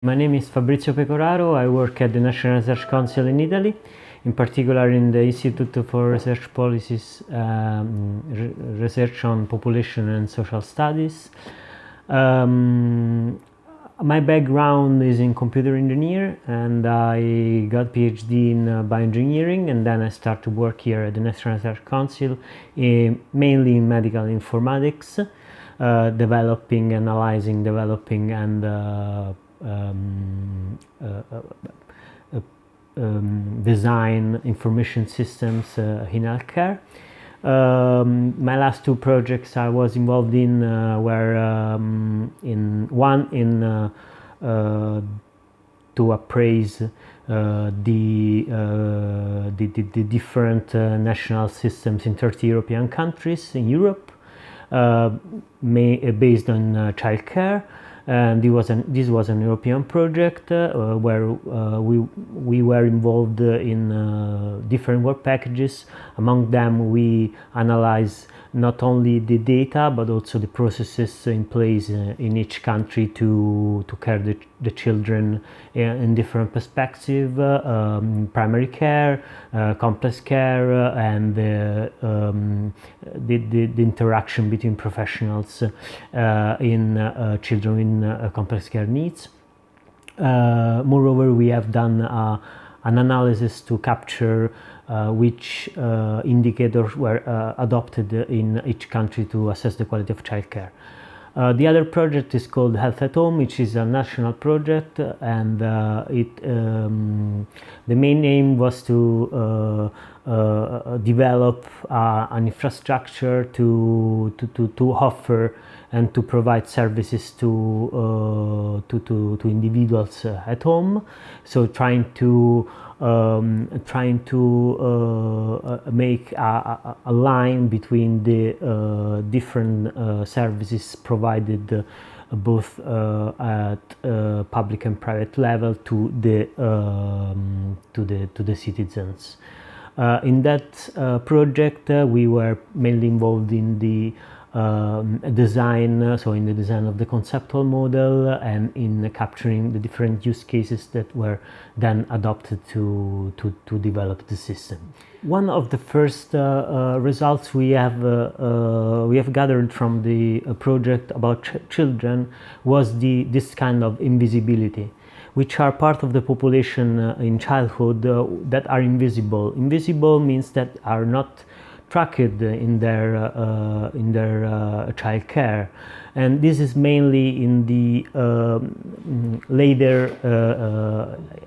My name is Fabrizio Pecoraro. I work at the National Research Council in Italy, in particular in the Institute for Research Policies, Research on Population and Social Studies. My background is in computer engineer, and I got PhD in bioengineering, and then I started to work here at the National Research Council, mainly in medical informatics, developing, analyzing, developing, and design information systems in healthcare. My last two projects I was involved in were to appraise the different national systems in 30 European countries in Europe, based on childcare. And this was an European project where we were involved in different work packages. Among them, we analyze not only the data but also the processes in place in each country to care the children in different perspectives: primary care, complex care, and the interaction between professionals in children in complex care needs. Moreover, we have done an analysis to capture which indicators were adopted in each country to assess the quality of childcare. The other project is called Health at Home, which is a national project, and the main aim was to develop an infrastructure to offer and to provide services to individuals at home. So trying to make a line between the different services provided both at public and private level to the citizens. In that project, we were mainly involved in the design, so in the design of the conceptual model and in capturing the different use cases that were then adopted to develop the system. One of the first results we have gathered from the project about children was this kind of invisibility, which are part of the population in childhood that are invisible. Invisible means that are not tracked in their child care, and this is mainly in the later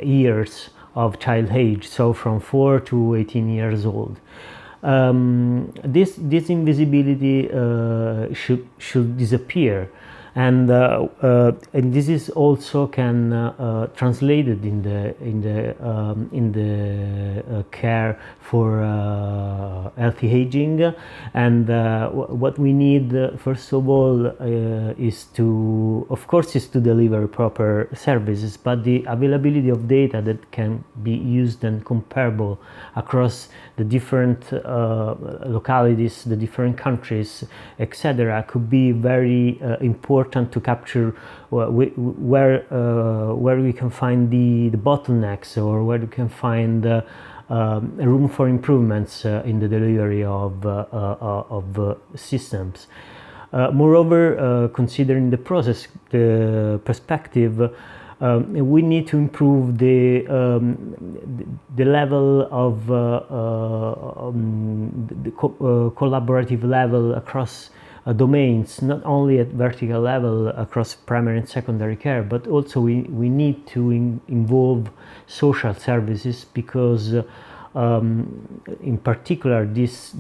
years of child age, so from 4 to 18 years old. This invisibility should disappear, and this is also can translated in the care for healthy aging. And what we need first of all is to deliver proper services, but the availability of data that can be used and comparable across the different localities, the different countries, etc., could be very important to capture where we can find the bottlenecks, or where we can find room for improvements in the delivery of systems. Moreover, considering the perspective, we need to improve the level of collaborative level across domains, not only at vertical level across primary and secondary care, but also we need to involve social services, because in particular this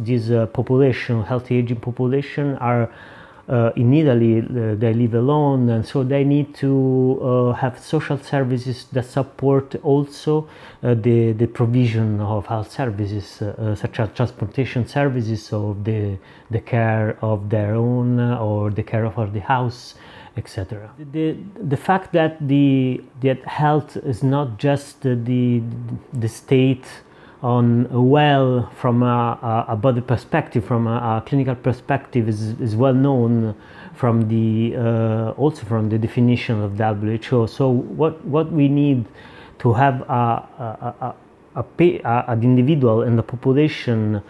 population, healthy aging population, are in Italy, they live alone, and so they need to have social services that support also the provision of health services, such as transportation services, or the care of their own, or the care of the house, etc. The fact that that health is not just the state on well from a body perspective, from a clinical perspective, is well known from the also from the definition of WHO. So what we need to have an individual and the population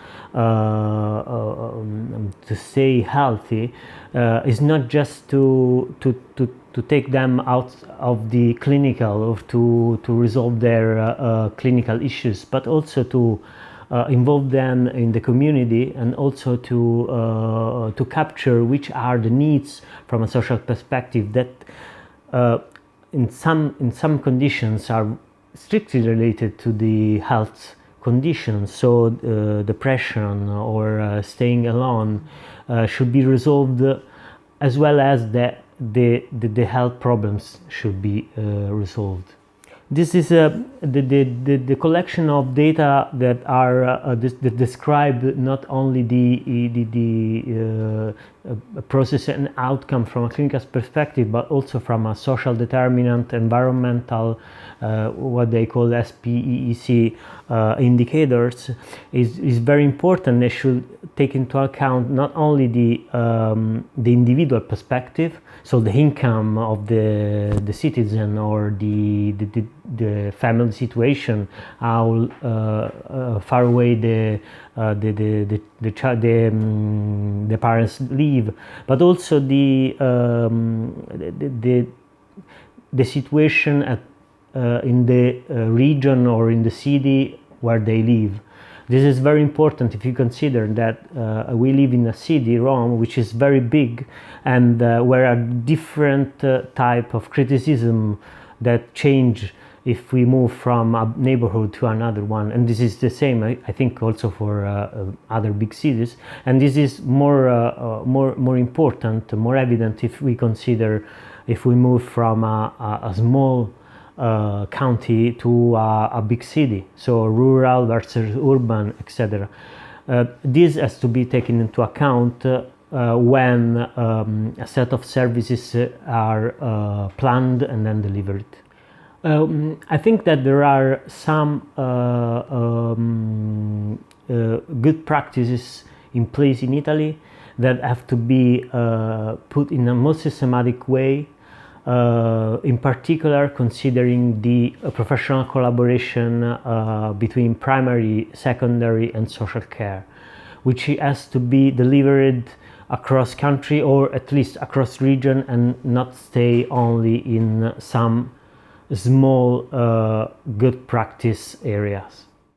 to stay healthy is not just to take them out of the clinical or to resolve their clinical issues, but also to involve them in the community, and also to capture which are the needs from a social perspective that in some conditions are strictly related to the health conditions. So depression or staying alone should be resolved, as well as the health problems should be resolved. This is the collection of data that are that describe not only the process and outcome from a clinical perspective, but also from a social determinant, environmental, what they call SPEEC indicators, is very important. They should take into account not only the individual perspective, so the income of the citizen, or the family situation, how far away the parents live, but also the situation at in the region or in the city where they live. This is very important if you consider that we live in a city, Rome, which is very big, and where are different type of criticism that change if we move from a neighborhood to another one. And this is the same, I think, also for other big cities. And this is more important, more evident if we consider if we move from a small county to a big city, so rural versus urban, etc. This has to be taken into account when a set of services are planned and then delivered. I think that there are some good practices in place in Italy that have to be put in a more systematic way, in particular considering the professional collaboration between primary, secondary and social care, which has to be delivered across country, or at least across region, and not stay only in some small good practice areas.